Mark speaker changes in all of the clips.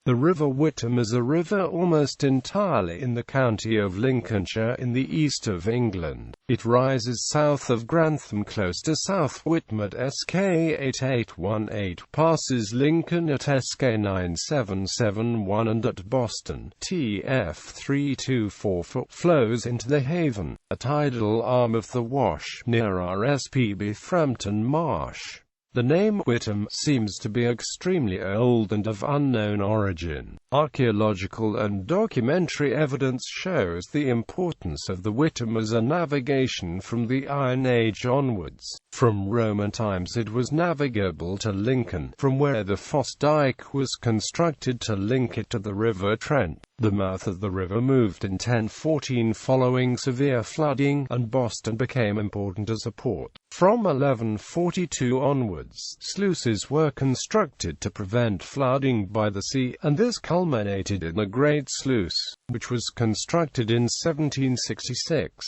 Speaker 1: The River Witham is a river almost entirely in the county of Lincolnshire in the east of England. It rises south of Grantham close to South Witham at SK 8818, passes Lincoln.It SK 9771 and at Boston, TF 324, flows into the Haven, a tidal arm of the Wash, near RSPB Frampton Marsh. The name Witham seems to be extremely old and of unknown origin. Archaeological and documentary evidence shows the importance of the Witham as a navigation from the Iron Age onwards. From Roman times it was navigable to Lincoln, from where the Foss Dyke was constructed to link it to the River Trent. The mouth of the river moved in 1014 following severe flooding, and Boston became important as a port. From 1142 onwards, sluices were constructed to prevent flooding by the sea, and this culminated in the Great Sluice, which was constructed in 1766.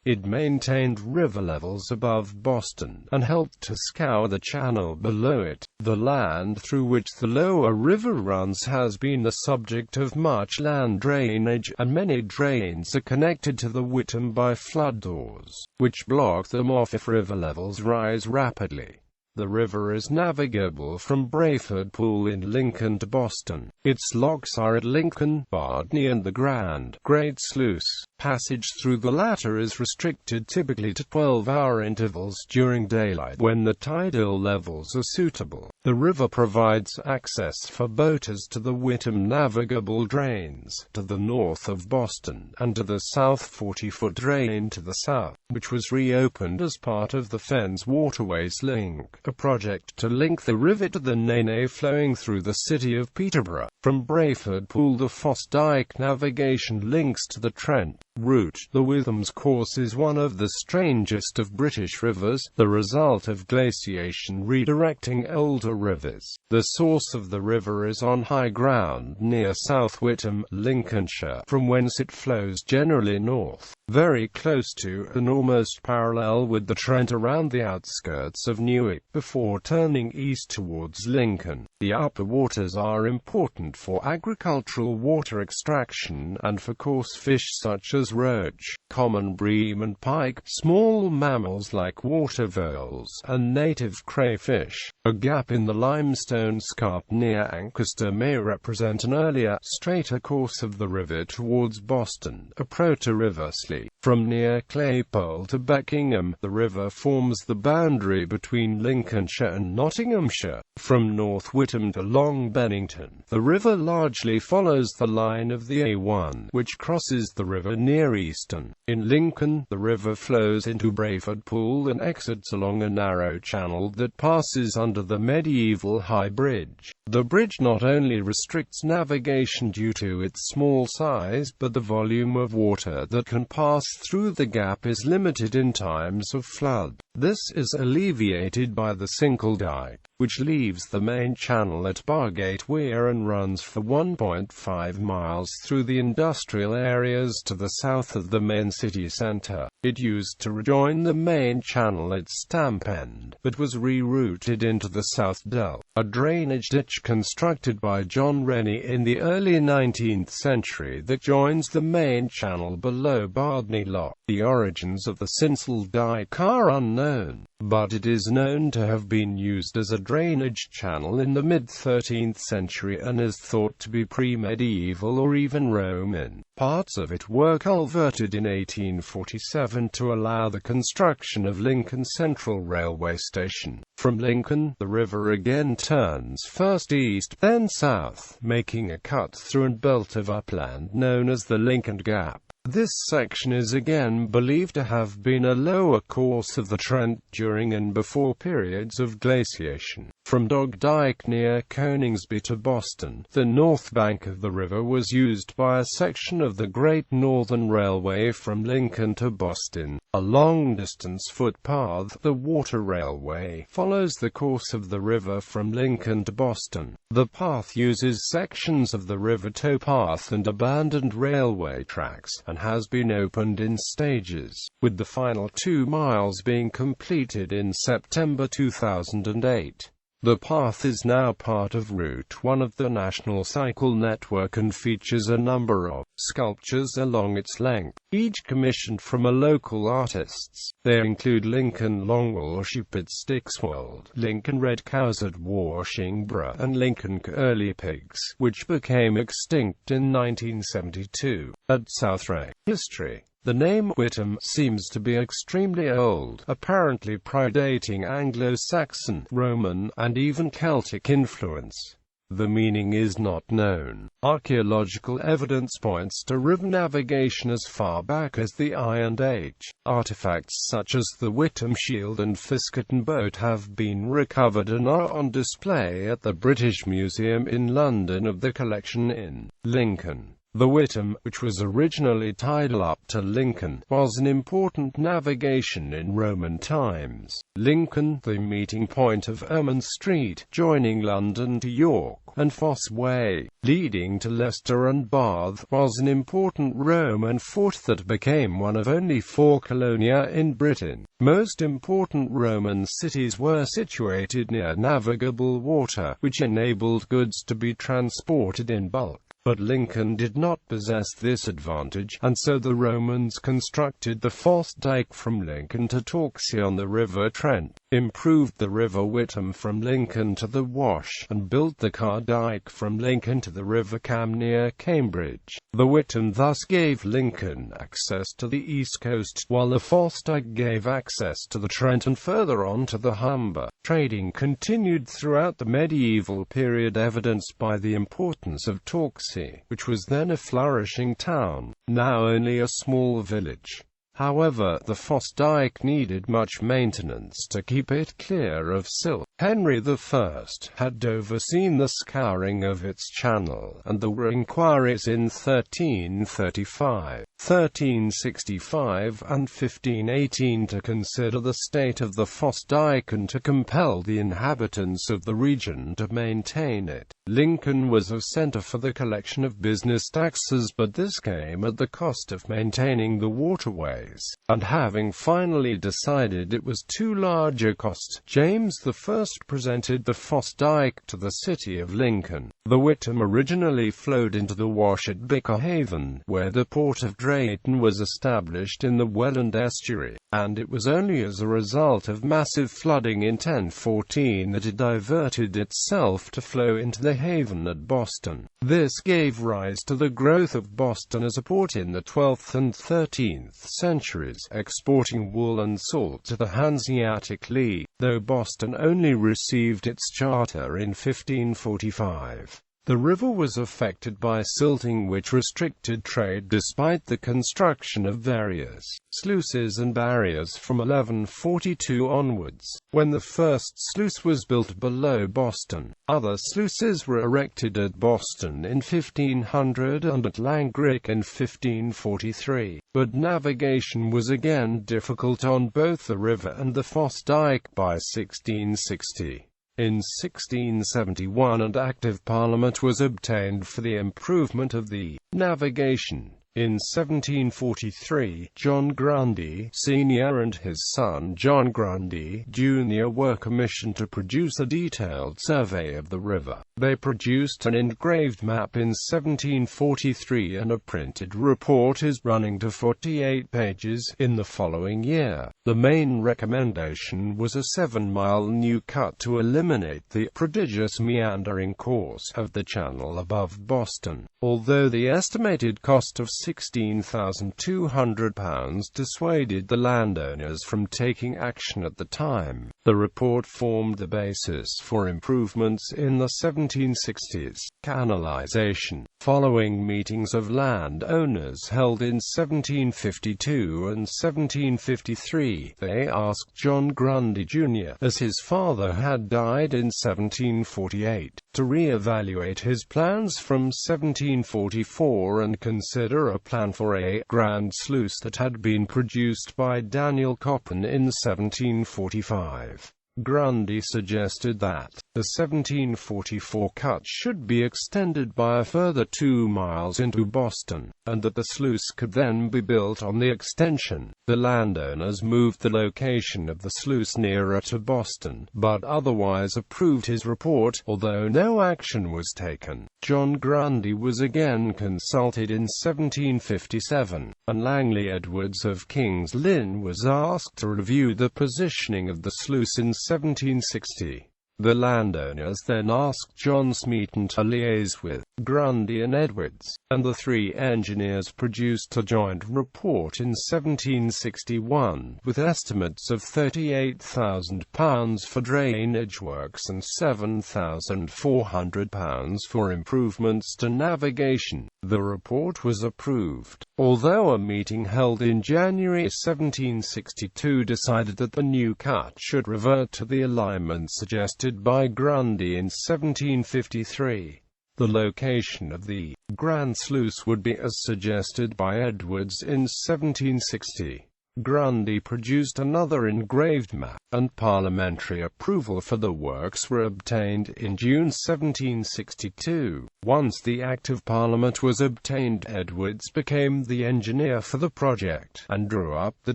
Speaker 1: It maintained river levels above Boston, and helped to scour the channel below it. The land through which the lower river runs has been the subject of much land drainage, and many drains are connected to the Witham by flood doors, which block them off if river levels rise rapidly. The river is navigable from Brayford Pool in Lincoln to Boston. Its locks are at Lincoln, Bardney and the Grand, Great Sluice. Passage through the latter is restricted typically to 12-hour intervals during daylight, when the tidal levels are suitable. The river provides access for boaters to the Witham navigable drains, to the north of Boston, and to the south 40-foot drain to the south, which was reopened as part of the Fens Waterways Link, a project to link the river to the Nene flowing through the city of Peterborough. From Brayford Pool the Foss Dyke navigation links to the Trent route. The Witham's course is one of the strangest of British rivers, the result of glaciation redirecting older rivers. The source of the river is on high ground near South Witham, Lincolnshire, from whence it flows generally north, very close to and almost parallel with the Trent around the outskirts of Newark, before turning east towards Lincoln. The upper waters are important for agricultural water extraction and for coarse fish such as roach, common bream and pike, small mammals like water voles, and native crayfish. A gap in the limestone scarp near Ancaster may represent an earlier, straighter course of the river towards Boston, a proto-river slee. From near Claypole to Beckingham, the river forms the boundary between Lincolnshire and Nottinghamshire. From North Witham to Long Bennington, the river largely follows the line of the A1, which crosses the river near Easton. In Lincoln, the river flows into Brayford Pool and exits along a narrow channel that passes under the medieval High Bridge. The bridge not only restricts navigation due to its small size, but the volume of water that can pass through the gap is limited in times of flood. This is alleviated by the Single Dyke, which leaves the main channel at Bargate Weir and runs for 1.5 miles through the industrial areas to the south of the main city centre. It used to rejoin the main channel at Stamp End, but was rerouted into the South Dell, a drainage ditch constructed by John Rennie in the early 19th century that joins the main channel below Bardney Lock. The origins of the Sinsel Dyke are unknown, but it is known to have been used as a drainage channel in the mid-13th century and is thought to be pre-medieval or even Roman. Parts of it were culverted in 1847 to allow the construction of Lincoln Central Railway Station. From Lincoln, the river again turns first east, then south, making a cut through a belt of upland known as the Lincoln Gap. This section is again believed to have been a lower course of the Trent during and before periods of glaciation. From Dog Dyke near Coningsby to Boston, the north bank of the river was used by a section of the Great Northern Railway from Lincoln to Boston. A long-distance footpath, the Water Railway, follows the course of the river from Lincoln to Boston. The path uses sections of the river towpath and abandoned railway tracks, and has been opened in stages, with the final 2 miles being completed in September 2008. The path is now part of Route 1 of the National Cycle Network and features a number of sculptures along its length, each commissioned from a local artists. They include Lincoln Longwall Sheep at Stickswold, Lincoln Red Cows at Washingburgh, and Lincoln Curly Pigs, which became extinct in 1972, at Southray. History. The name Witham seems to be extremely old, apparently predating Anglo-Saxon, Roman, and even Celtic influence. The meaning is not known. Archaeological evidence points to river navigation as far back as the Iron Age. Artifacts such as the Witham shield and Fiskerton boat have been recovered and are on display at the British Museum in London of the collection in Lincoln. The Witham, which was originally tidal up to Lincoln, was an important navigation in Roman times. Lincoln, the meeting point of Ermine Street, joining London to York, and Fosse Way, leading to Leicester and Bath, was an important Roman fort that became one of only 4 colonia in Britain. Most important Roman cities were situated near navigable water, which enabled goods to be transported in bulk. But Lincoln did not possess this advantage, and so the Romans constructed the Fosse Dyke from Lincoln to Torksey on the River Trent, improved the River Witham from Lincoln to the Wash, and built the Car Dyke from Lincoln to the River Cam near Cambridge. The Witham thus gave Lincoln access to the east coast, while the Fosse Dyke gave access to the Trent and further on to the Humber. Trading continued throughout the medieval period, evidenced by the importance of Torksey, which was then a flourishing town, now only a small village. However, the Fosse Dyke needed much maintenance to keep it clear of silt. Henry I had overseen the scouring of its channel, and there were inquiries in 1335, 1365, and 1518 to consider the state of the Fosse Dyke and to compel the inhabitants of the region to maintain it. Lincoln was a centre for the collection of business taxes, but this came at the cost of maintaining the waterways, and having finally decided it was too large a cost, James I presented the Fosse Dyke to the city of Lincoln. The Witham originally flowed into the Wash at Bickerhaven, where the port of Drayton was established in the Welland estuary, and it was only as a result of massive flooding in 1014 that it diverted itself to flow into the haven at Boston. This gave rise to the growth of Boston as a port in the 12th and 13th centuries, exporting wool and salt to the Hanseatic League, though Boston only received its charter in 1545. The river was affected by silting, which restricted trade despite the construction of various sluices and barriers from 1142 onwards. When the first sluice was built below Boston, other sluices were erected at Boston in 1500 and at Langrick in 1543. But navigation was again difficult on both the river and the Fosse Dyke by 1660. In 1671 an Act of Parliament was obtained for the improvement of the navigation. In 1743, John Grundy, Sr. and his son John Grundy, Jr. were commissioned to produce a detailed survey of the river. They produced an engraved map in 1743 and a printed report is running to 48 pages in the following year. The main recommendation was a 7-mile new cut to eliminate the prodigious meandering course of the channel above Boston. Although the estimated cost of £16,200 dissuaded the landowners from taking action at the time, the report formed the basis for improvements in the 1760s. Canalization. Following meetings of landowners held in 1752 and 1753, they asked John Grundy Jr., as his father had died in 1748, to re-evaluate his plans from 1744 and consider a plan for a grand sluice that had been produced by Daniel Coppin in 1745. Grundy suggested that the 1744 cut should be extended by a further 2 miles into Boston, and that the sluice could then be built on the extension. The landowners moved the location of the sluice nearer to Boston, but otherwise approved his report, although no action was taken. John Grundy was again consulted in 1757, and Langley Edwards of King's Lynn was asked to review the positioning of the sluice in 1760. The landowners then asked John Smeaton to liaise with Grundy and Edwards, and the three engineers produced a joint report in 1761, with estimates of £38,000 for drainage works and £7,400 for improvements to navigation. The report was approved, although a meeting held in January 1762 decided that the new cut should revert to the alignment suggested by Grundy in 1753. The location of the Grand Sluice would be as suggested by Edwards in 1760. Grundy produced another engraved map, and parliamentary approval for the works were obtained in June 1762. Once the Act of Parliament was obtained, Edwards became the engineer for the project, and drew up the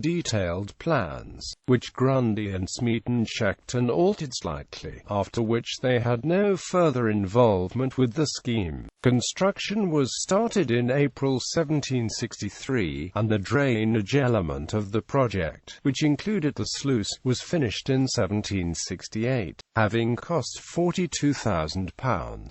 Speaker 1: detailed plans, which Grundy and Smeaton checked and altered slightly, after which they had no further involvement with the scheme. Construction was started in April 1763, and the drainage element of the project, which included the sluice, was finished in 1768, having cost £42,000.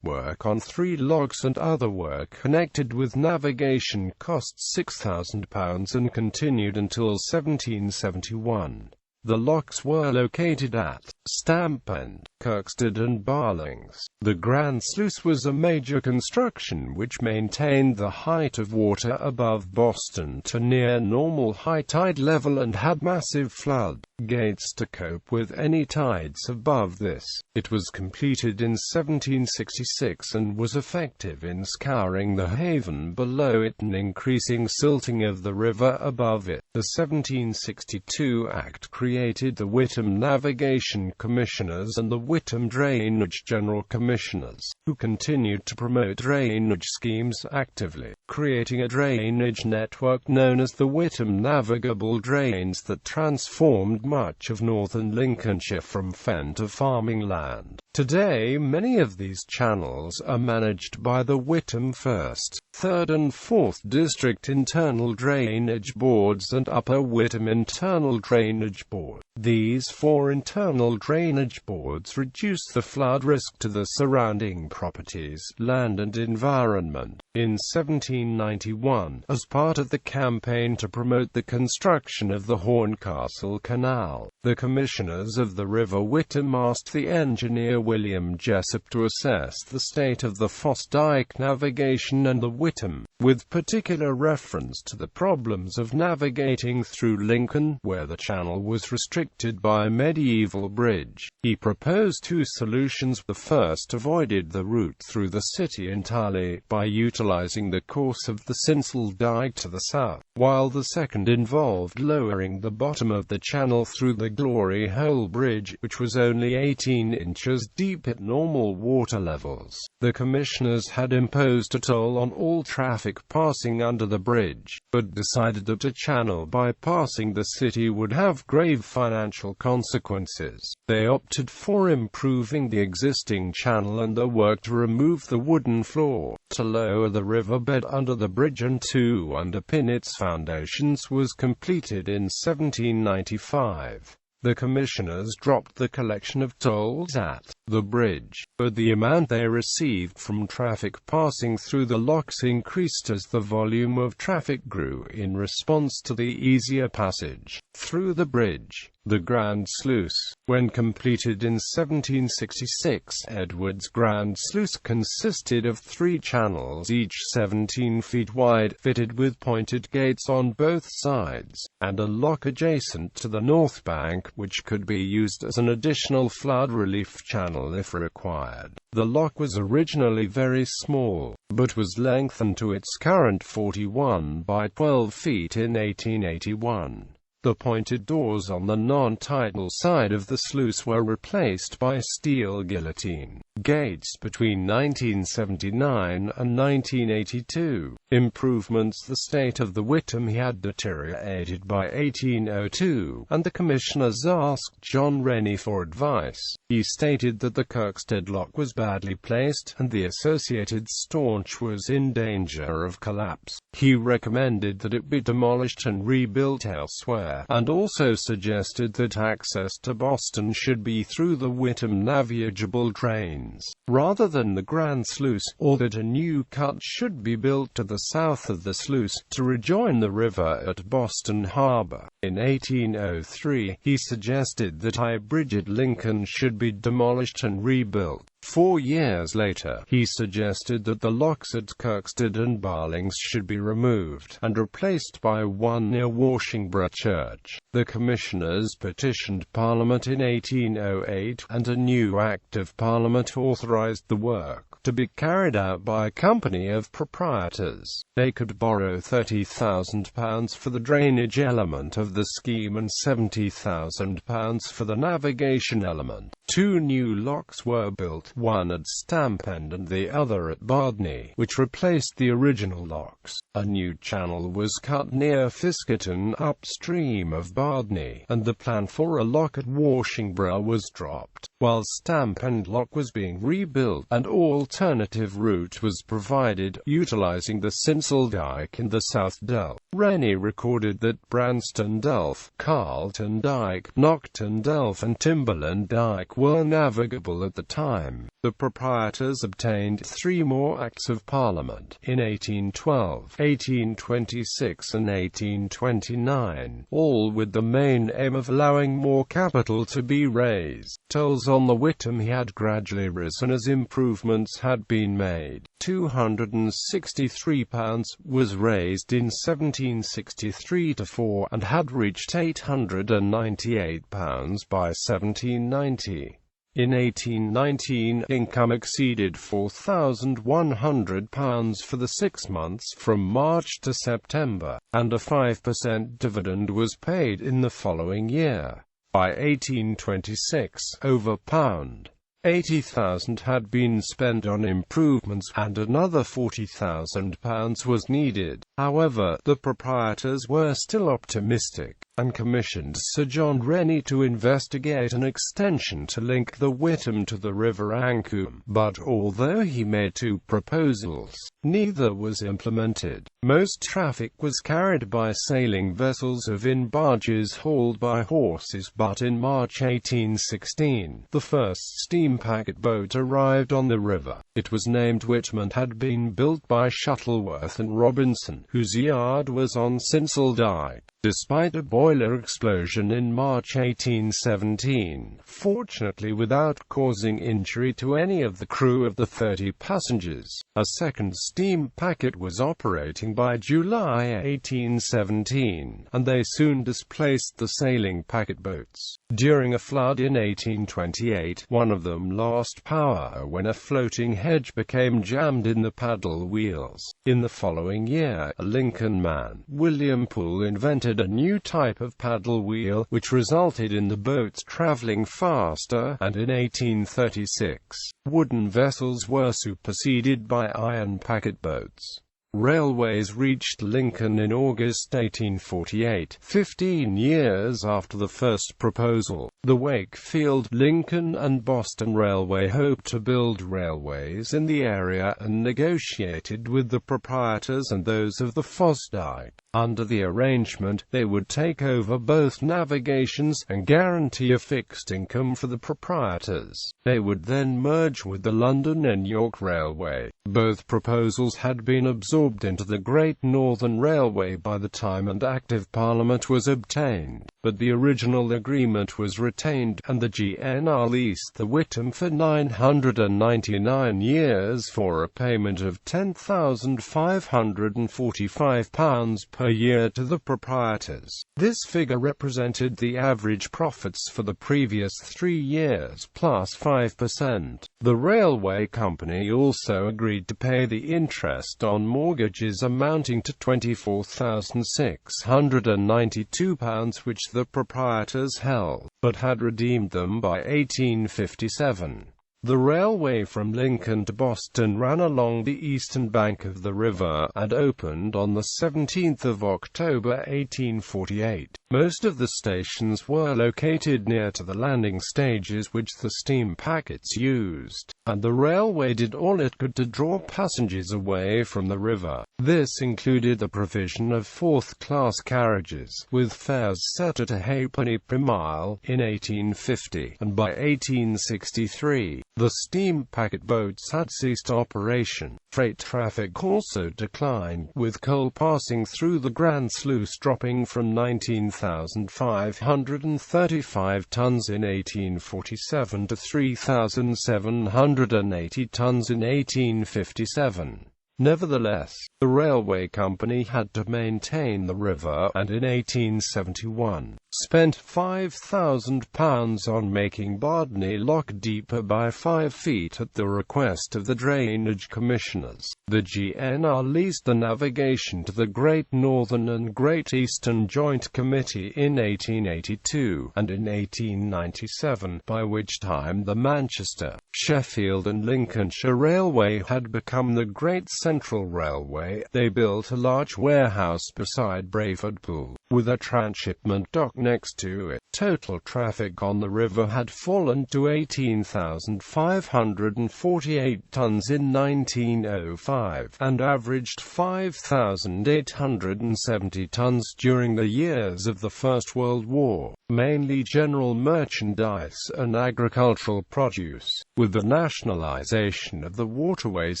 Speaker 1: Work on 3 locks and other work connected with navigation cost £6,000 and continued until 1771. The locks were located at Stamp End, Kirkstead and Barlings. The Grand Sluice was a major construction which maintained the height of water above Boston to near normal high tide level and had massive flood gates to cope with any tides above this. It was completed in 1766 and was effective in scouring the haven below it and increasing silting of the river above it. The 1762 Act created the Witham Navigation Commissioners and the Witham Drainage General Commissioners, who continued to promote drainage schemes actively, creating a drainage network known as the Witham Navigable Drains that transformed much of northern Lincolnshire from fen to farming land. Today, many of these channels are managed by the Witham 1st, 3rd and 4th District Internal Drainage Boards and Upper Witham Internal Drainage Board. These 4 internal drainage boards reduce the flood risk to the surrounding properties, land and environment. In 1791, as part of the campaign to promote the construction of the Horncastle Canal, the commissioners of the River Witham asked the engineer William Jessup to assess the state of the Foss Dyke navigation and the Witham, with particular reference to the problems of navigating through Lincoln, where the channel was restricted by a medieval bridge. He proposed 2 solutions. The first avoided the route through the city entirely, by utilizing the course of the Sinsel Dyke to the south, while the second involved lowering the bottom of the channel through the Glory Hole Bridge, which was only 18 inches deep at normal water levels. The commissioners had imposed a toll on all traffic passing under the bridge, but decided that a channel bypassing the city would have grave financial consequences. They opted for improving the existing channel and the work to remove the wooden floor, to lower the riverbed under the bridge and to underpin its foundations was completed in 1795. The commissioners dropped the collection of tolls at the bridge, but the amount they received from traffic passing through the locks increased as the volume of traffic grew in response to the easier passage through the bridge. The Grand Sluice, when completed in 1766, Edwards Grand Sluice consisted of 3 channels, each 17 feet wide, fitted with pointed gates on both sides, and a lock adjacent to the north bank, which could be used as an additional flood relief channel if required. The lock was originally very small, but was lengthened to its current 41 by 12 feet in 1881. The pointed doors on the non-tidal side of the sluice were replaced by steel guillotine gates between 1979 and 1982. Improvements. The state of the Witham had deteriorated by 1802, and the commissioners asked John Rennie for advice. He stated that the Kirkstead lock was badly placed, and the associated staunch was in danger of collapse. He recommended that it be demolished and rebuilt elsewhere, and also suggested that access to Boston should be through the Witham navigable drains, rather than the Grand Sluice, or that a new cut should be built to the south of the sluice, to rejoin the river at Boston Harbor. In 1803, he suggested that High Bridge at Lincoln should be demolished and rebuilt. 4 years later, he suggested that the locks at Kirkstead and Barlings should be removed, and replaced by one near Washington Church. The commissioners petitioned Parliament in 1808, and a new Act of Parliament authorised the work to be carried out by a company of proprietors. They could borrow £30,000 for the drainage element of the scheme and £70,000 for the navigation element. 2 new locks were built, one at Stampend and the other at Bardney, which replaced the original locks. A new channel was cut near Fiskerton upstream of Bardney, and the plan for a lock at Washington was dropped. While Stampend Lock was being rebuilt, an alternative route was provided, utilizing the Sinsel Dyke in the South Dell. Rennie recorded that Branston Delf, Carlton Dyke, Knockton Delf and Timberland Dyke were navigable at the time. The proprietors obtained 3 more Acts of Parliament, in 1812, 1826 and 1829, all with the main aim of allowing more capital to be raised. Tolls on the Witham had gradually risen as improvements had been made. £263 was raised in 1763-4, and had reached £898 by 1790. In 1819, income exceeded £4,100 for the 6 months from March to September, and a 5% dividend was paid in the following year. By 1826, over £80,000 had been spent on improvements, and another £40,000 was needed. However, the proprietors were still optimistic, and commissioned Sir John Rennie to investigate an extension to link the Witham to the River Ancum, but although he made 2 proposals, neither was implemented. Most traffic was carried by sailing vessels of in barges hauled by horses, but in March 1816, the first steam packet boat arrived on the river. It was named Whitman and had been built by Shuttleworth and Robinson, whose yard was on Sinsel Dyke. Despite a boiler explosion in March 1817, fortunately without causing injury to any of the crew of the 30 passengers, a second steam packet was operating by July 1817, and they soon displaced the sailing packet boats. During a flood in 1828, one of them lost power when a floating hedge became jammed in the paddle wheels. In the following year, a Lincoln man, William Poole, invented a new type of paddle wheel, which resulted in the boats traveling faster, and in 1836, wooden vessels were superseded by iron packet boats. Railways reached Lincoln in August 1848, 15 years after the first proposal. The Wakefield, Lincoln and Boston Railway hoped to build railways in the area and negotiated with the proprietors and those of the Fosdyke. Under the arrangement, they would take over both navigations and guarantee a fixed income for the proprietors. They would then merge with the London and York Railway. Both proposals had been absorbed into the Great Northern Railway by the time an Act of Parliament was obtained, but the original agreement was retained, and the GNR leased the Witham for 999 years for a payment of £10,545 per per year to the proprietors. This figure represented the average profits for the previous 3 years plus 5%. The railway company also agreed to pay the interest on mortgages amounting to £24,692 which the proprietors held, but had redeemed them by 1857. The railway from Lincoln to Boston ran along the eastern bank of the river, and opened on 17 October 1848. Most of the stations were located near to the landing stages which the steam packets used, and the railway did all it could to draw passengers away from the river. This included the provision of fourth-class carriages, with fares set at a halfpenny per mile, in 1850, and by 1863, the steam packet boats had ceased operation. Freight traffic also declined, with coal passing through the Grand Sluice dropping from 19,535 tons in 1847 to 3,780 tons in 1857. Nevertheless, the railway company had to maintain the river, and in 1871, spent £5,000 on making Bardney Lock deeper by 5 feet at the request of the Drainage Commissioners. The GNR leased the navigation to the Great Northern and Great Eastern Joint Committee in 1882, and in 1897, by which time the Manchester, Sheffield and Lincolnshire Railway had become the Great Central Railway. They built a large warehouse beside Brayford Pool, with a transshipment dock next to it. Total traffic on the river had fallen to 18,548 tons in 1905, and averaged 5,870 tons during the years of the First World War, mainly general merchandise and agricultural produce. With the nationalization of the waterways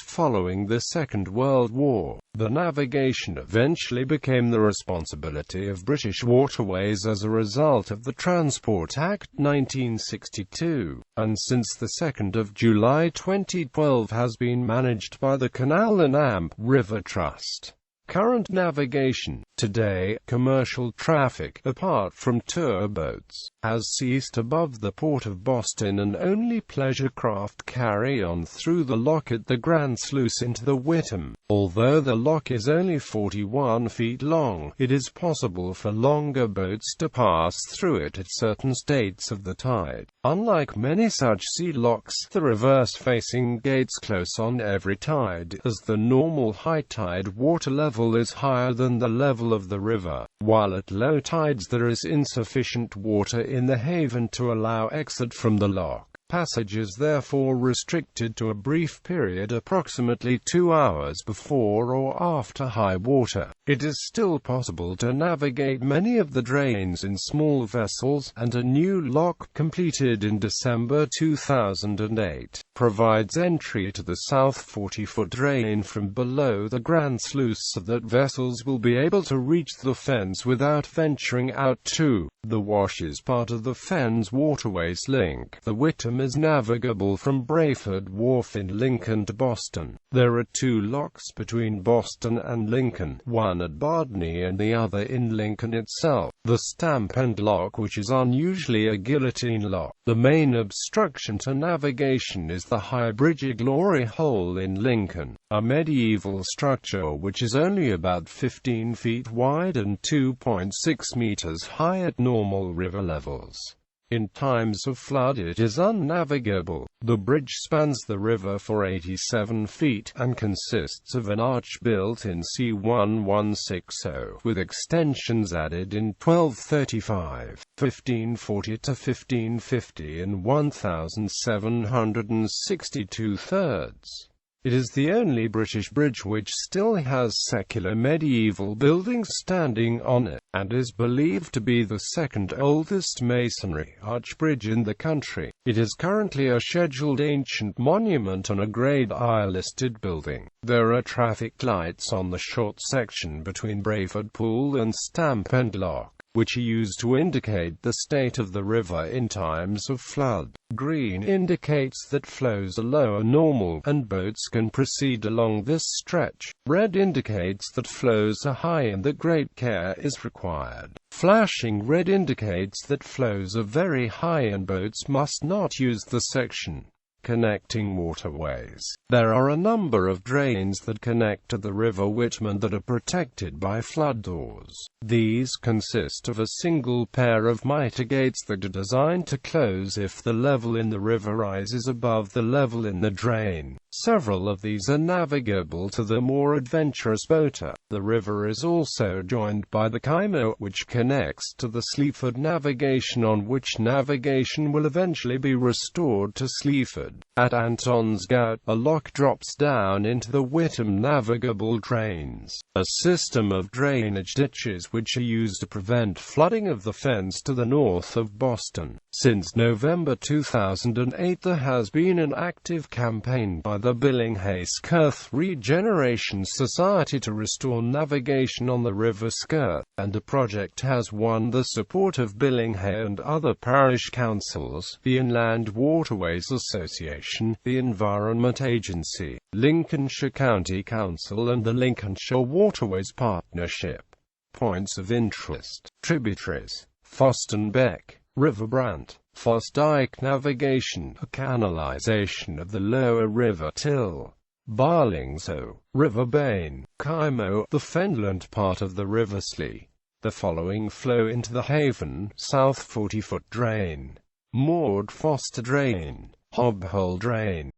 Speaker 1: following the Second World War, the navigation eventually became the responsibility of British Waterways as a result of the Transport Act 1962, and since the 2nd of July 2012 has been managed by the Canal and Amp River Trust. Current navigation. Today, commercial traffic, apart from tour boats, has ceased above the port of Boston, and only pleasure craft carry on through the lock at the Grand Sluice into the Witham. Although the lock is only 41 feet long, it is possible for longer boats to pass through it at certain states of the tide. Unlike many such sea locks, the reverse-facing gates close on every tide, as the normal high tide water level is higher than the level of the river, while at low tides there is insufficient water in the haven to allow exit from the lock. Passage is therefore restricted to a brief period approximately 2 hours before or after high water. It is still possible to navigate many of the drains in small vessels, and a new lock, completed in December 2008, provides entry to the south 40-foot drain from below the Grand Sluice so that vessels will be able to reach the fens without venturing out too. The Wash is part of the Fens Waterways link. The Witham is navigable from Brayford Wharf in Lincoln to Boston. There are 2 locks between Boston and Lincoln, one at Bardney and the other in Lincoln itself. The Stamp End Lock, which is unusually a guillotine lock. The main obstruction to navigation is the High Bridge Glory Hole in Lincoln, a medieval structure which is only about 15 feet wide and 2.6 meters high at normal river levels. In times of flood it is unnavigable. The bridge spans the river for 87 feet, and consists of an arch built in C1160, with extensions added in 1235, 1540 to 1550 and 1762 thirds. It is the only British bridge which still has secular medieval buildings standing on it, and is believed to be the second oldest masonry arch bridge in the country. It is currently a scheduled ancient monument and a Grade I listed building. There are traffic lights on the short section between Brayford Pool and Stamp End Lock. which are used to indicate the state of the river in times of flood. Green indicates that flows are lower normal, and boats can proceed along this stretch. Red indicates that flows are high and that great care is required. Flashing red indicates that flows are very high and boats must not use the section. Connecting waterways. There are a number of drains that connect to the River Witham that are protected by flood doors. These consist of a single pair of mitigates that are designed to close if the level in the river rises above the level in the drain. Several of these are navigable to the more adventurous boater. The river is also joined by the Kymo, which connects to the Sleaford navigation, on which navigation will eventually be restored to Sleaford. At Antonsgate, a lock drops down into the Witham navigable drains. A system of drainage ditches which are used to prevent flooding of the fens to the north of Boston. Since November 2008 there has been an active campaign by the Billinghayskirth Regeneration Society to restore navigation on the river Skirth, and the project has won the support of Billinghay and other parish councils, the Inland Waterways Association, the Environment Agency, Lincolnshire County Council and the Lincolnshire Waterways Partnership. Points of interest. Tributaries: Foston Beck, River Brant, Foss Dyke navigation, a canalisation of the lower River Till. Barlingsoe, River Bain, Kymo, the fenland part of the River Slee. The following flow into the Haven, South 40-foot drain. Maud Foster Drain, Hobhole Drain,